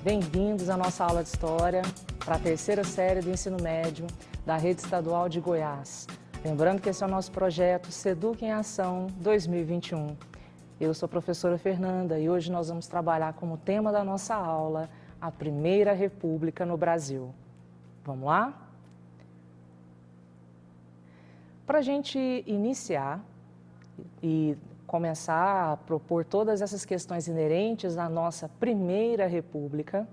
Bem-vindos à nossa aula de História para a terceira série do ensino médio da Rede Estadual de Goiás. Lembrando que esse é o nosso projeto Seduc em Ação 2021. Eu sou a professora Fernanda e hoje nós vamos trabalhar como tema da nossa aula a Primeira República no Brasil. Vamos lá? Para a gente iniciar e começar a propor todas essas questões inerentes à nossa Primeira República,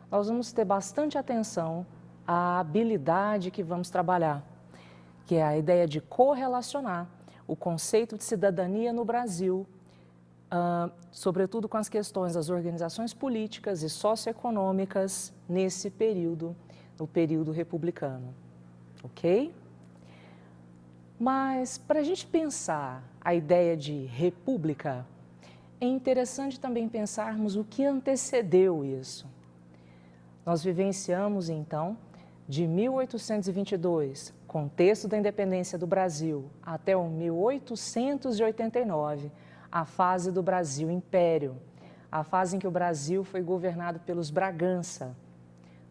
nós vamos ter bastante atenção à habilidade que vamos trabalhar, que é a ideia de correlacionar o conceito de cidadania no Brasil, sobretudo com as questões das organizações políticas e socioeconômicas nesse período, no período republicano, ok? Mas, para a gente pensar a ideia de república, é interessante também pensarmos o que antecedeu isso. Nós vivenciamos, então, de 1822, contexto da independência do Brasil, até o 1889, a fase do Brasil Império, a fase em que o Brasil foi governado pelos Bragança,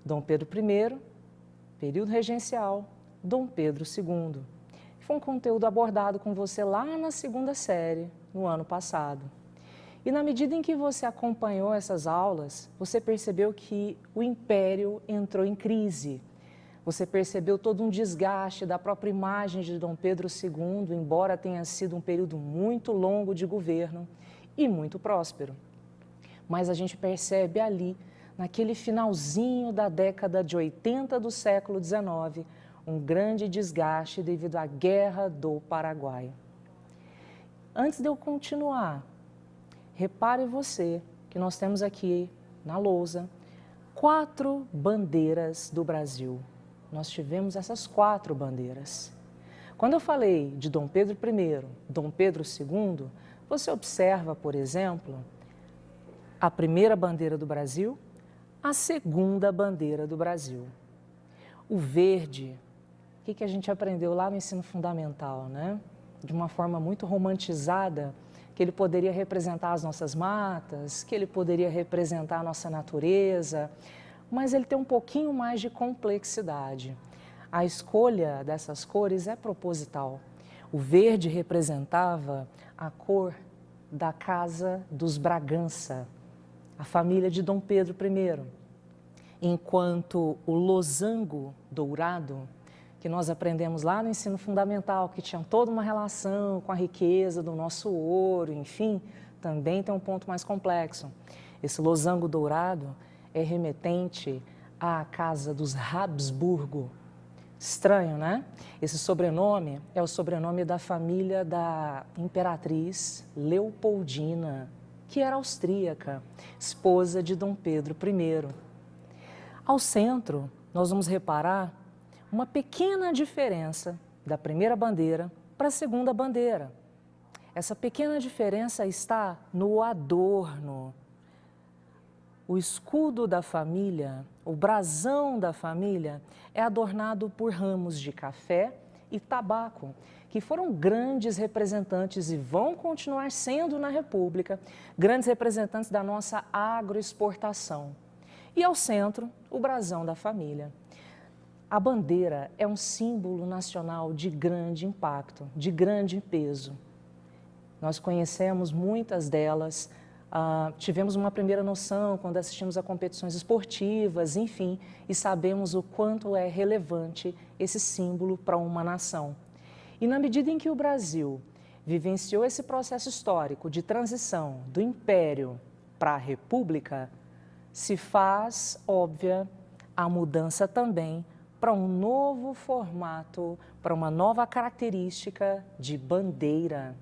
Dom Pedro I, período regencial, Dom Pedro II. Foi um conteúdo abordado com você lá na segunda série, no ano passado. E na medida em que você acompanhou essas aulas, você percebeu que o Império entrou em crise. Você percebeu todo um desgaste da própria imagem de Dom Pedro II, embora tenha sido um período muito longo de governo e muito próspero. Mas a gente percebe ali, naquele finalzinho da década de 80 do século XIX, um grande desgaste devido à Guerra do Paraguai. Antes de eu continuar, repare você que nós temos aqui na lousa 4 bandeiras do Brasil. Nós tivemos essas 4 bandeiras. Quando eu falei de Dom Pedro I, Dom Pedro II, você observa, por exemplo, a primeira bandeira do Brasil, a segunda bandeira do Brasil. O verde, o que a gente aprendeu lá no ensino fundamental, né? De uma forma muito romantizada, que ele poderia representar as nossas matas, que ele poderia representar a nossa natureza, mas ele tem um pouquinho mais de complexidade. A escolha dessas cores é proposital. O verde representava a cor da casa dos Bragança, a família de Dom Pedro I, enquanto o losango dourado, que nós aprendemos lá no ensino fundamental, que tinha toda uma relação com a riqueza do nosso ouro, enfim, também tem um ponto mais complexo. Esse losango dourado é remetente à casa dos Habsburgo. Estranho, né? Esse sobrenome é o sobrenome da família da imperatriz Leopoldina, que era austríaca, esposa de Dom Pedro I. Ao centro, nós vamos reparar uma pequena diferença da primeira bandeira para a segunda bandeira. Essa pequena diferença está no adorno. O escudo da família, o brasão da família, é adornado por ramos de café e tabaco, que foram grandes representantes e vão continuar sendo na República, grandes representantes da nossa agroexportação. E ao centro, o brasão da família. A bandeira é um símbolo nacional de grande impacto, de grande peso. Nós conhecemos muitas delas, tivemos uma primeira noção quando assistimos a competições esportivas, enfim, e sabemos o quanto é relevante esse símbolo para uma nação. E na medida em que o Brasil vivenciou esse processo histórico de transição do Império para a República, se faz óbvia a mudança também para um novo formato, para uma nova característica de bandeira.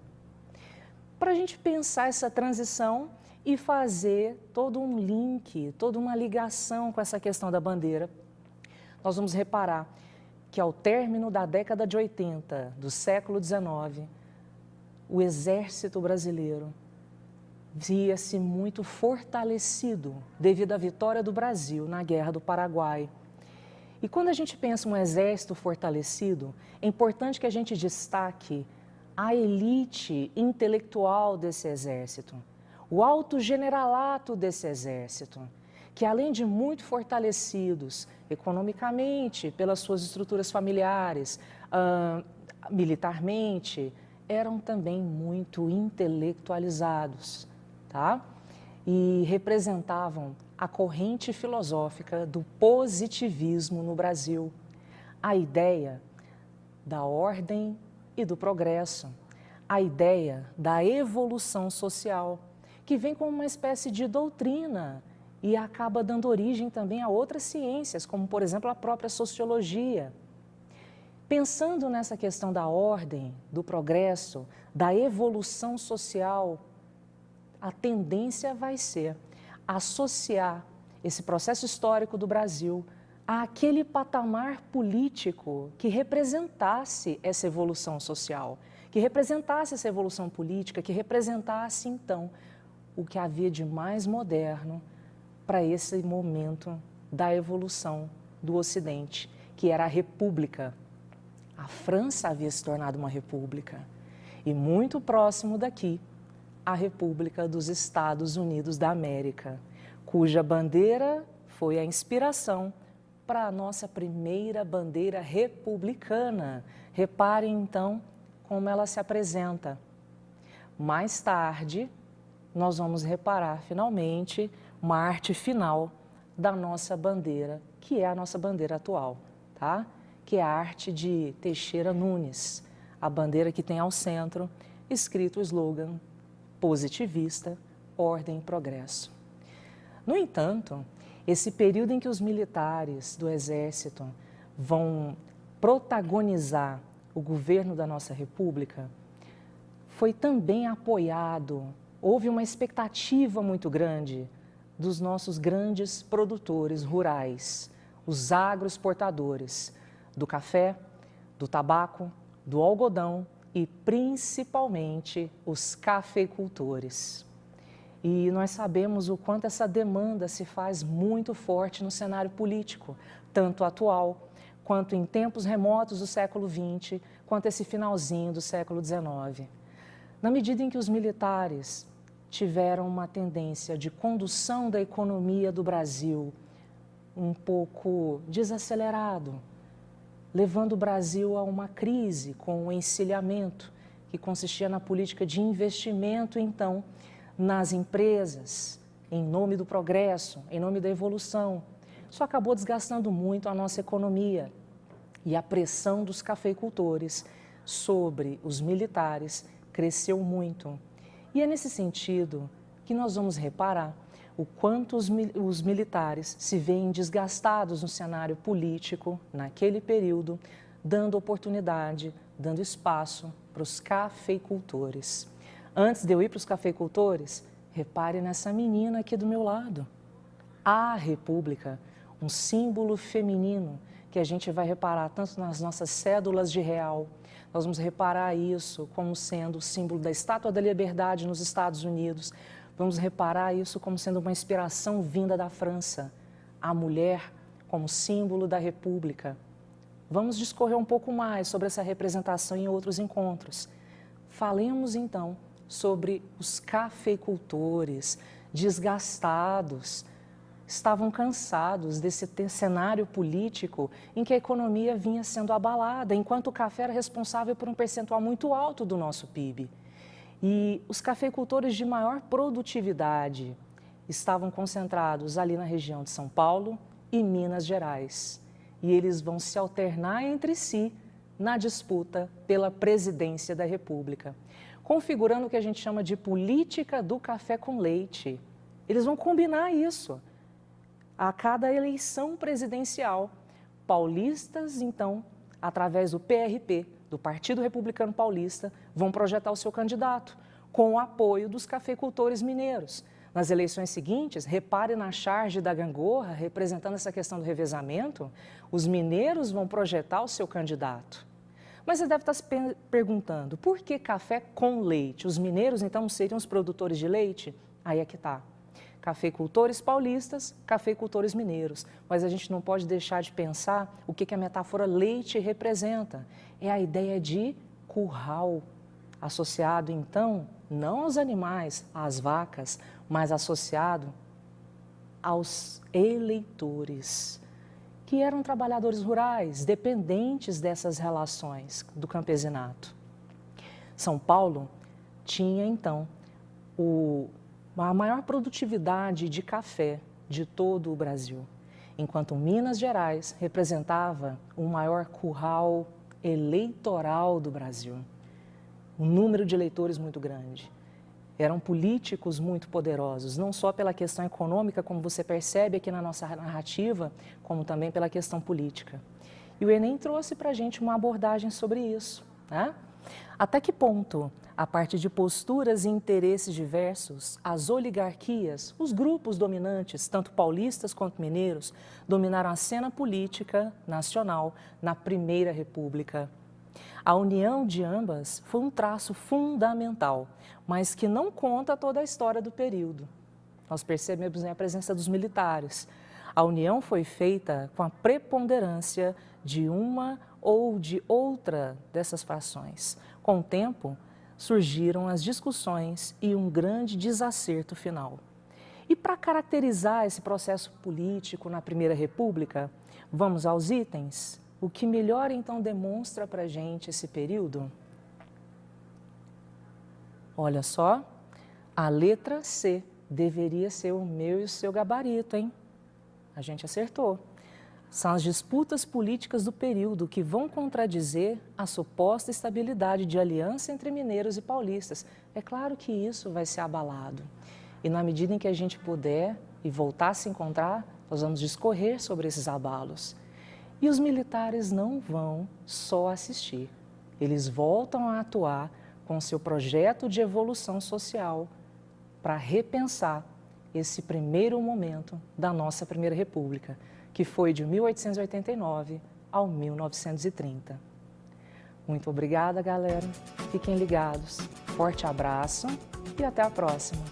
Para a gente pensar essa transição e fazer todo um link, toda uma ligação com essa questão da bandeira, nós vamos reparar que ao término da década de 80 do século XIX, o exército brasileiro via-se muito fortalecido devido à vitória do Brasil na Guerra do Paraguai. E quando a gente pensa em um exército fortalecido, é importante que a gente destaque a elite intelectual desse exército, o alto generalato desse exército, que além de muito fortalecidos economicamente, pelas suas estruturas familiares, militarmente, eram também muito intelectualizados, tá? E representavam a corrente filosófica do positivismo no Brasil, a ideia da ordem e do progresso, a ideia da evolução social, que vem como uma espécie de doutrina e acaba dando origem também a outras ciências, como, por exemplo, a própria sociologia. Pensando nessa questão da ordem, do progresso, da evolução social, a tendência vai ser associar esse processo histórico do Brasil àquele patamar político que representasse essa evolução social, que representasse essa evolução política, que representasse, então, o que havia de mais moderno para esse momento da evolução do Ocidente, que era a República. A França havia se tornado uma república e muito próximo daqui, a República dos Estados Unidos da América, cuja bandeira foi a inspiração para a nossa primeira bandeira republicana. Reparem, então, como ela se apresenta. Mais tarde, nós vamos reparar, finalmente, uma arte final da nossa bandeira, que é a nossa bandeira atual, tá? Que é a arte de Teixeira Nunes, a bandeira que tem ao centro escrito o slogan positivista, ordem e progresso. No entanto, esse período em que os militares do Exército vão protagonizar o governo da nossa República foi também apoiado, houve uma expectativa muito grande dos nossos grandes produtores rurais, os agroexportadores do café, do tabaco, do algodão e principalmente os cafeicultores. E nós sabemos o quanto essa demanda se faz muito forte no cenário político, tanto atual, quanto em tempos remotos do século XX, quanto esse finalzinho do século XIX. Na medida em que os militares tiveram uma tendência de condução da economia do Brasil um pouco desacelerado, levando o Brasil a uma crise com o encilhamento, que consistia na política de investimento, então, nas empresas, em nome do progresso, em nome da evolução. Isso acabou desgastando muito a nossa economia e a pressão dos cafeicultores sobre os militares cresceu muito. E é nesse sentido que nós vamos reparar o quanto os militares se veem desgastados no cenário político naquele período, dando oportunidade, dando espaço para os cafeicultores. Antes de eu ir para os cafeicultores, repare nessa menina aqui do meu lado. A República, um símbolo feminino que a gente vai reparar tanto nas nossas cédulas de real. Nós vamos reparar isso como sendo o símbolo da Estátua da Liberdade nos Estados Unidos. Vamos reparar isso como sendo uma inspiração vinda da França. A mulher como símbolo da República. Vamos discorrer um pouco mais sobre essa representação em outros encontros. Falemos então sobre os cafeicultores desgastados, estavam cansados desse cenário político em que a economia vinha sendo abalada, enquanto o café era responsável por um percentual muito alto do nosso PIB. E os cafeicultores de maior produtividade estavam concentrados ali na região de São Paulo e Minas Gerais. E eles vão se alternar entre si na disputa pela presidência da República, configurando o que a gente chama de política do café com leite. Eles vão combinar isso. A cada eleição presidencial, paulistas, então, através do PRP, do Partido Republicano Paulista, vão projetar o seu candidato, com o apoio dos cafeicultores mineiros. Nas eleições seguintes, repare na charge da gangorra, representando essa questão do revezamento, os mineiros vão projetar o seu candidato. Mas você deve estar se perguntando, por que café com leite? Os mineiros, então, seriam os produtores de leite? Aí é que está. Cafeicultores paulistas, cafeicultores mineiros. Mas a gente não pode deixar de pensar o que a metáfora leite representa. É a ideia de curral, associado, então, não aos animais, às vacas, mas associado aos eleitores, que eram trabalhadores rurais, dependentes dessas relações do campesinato. São Paulo tinha, então, a maior produtividade de café de todo o Brasil, enquanto Minas Gerais representava o maior curral eleitoral do Brasil. Um número de eleitores muito grande. Eram políticos muito poderosos, não só pela questão econômica, como você percebe aqui na nossa narrativa, como também pela questão política. E o Enem trouxe para a gente uma abordagem sobre isso, né? Até que ponto, a partir de posturas e interesses diversos, as oligarquias, os grupos dominantes, tanto paulistas quanto mineiros, dominaram a cena política nacional na Primeira República. A união de ambas foi um traço fundamental, mas que não conta toda a história do período. Nós percebemos a presença dos militares. A união foi feita com a preponderância de uma ou de outra dessas fações. Com o tempo, surgiram as discussões e um grande desacerto final. E para caracterizar esse processo político na Primeira República, vamos aos itens? O que melhor, então, demonstra para a gente esse período? Olha só, a letra C deveria ser o meu e o seu gabarito, hein? A gente acertou. São as disputas políticas do período que vão contradizer a suposta estabilidade de aliança entre mineiros e paulistas. É claro que isso vai ser abalado. E na medida em que a gente puder e voltar a se encontrar, nós vamos discorrer sobre esses abalos. E os militares não vão só assistir. Eles voltam a atuar com seu projeto de evolução social para repensar esse primeiro momento da nossa Primeira República, que foi de 1889 ao 1930. Muito obrigada, galera. Fiquem ligados. Forte abraço e até a próxima.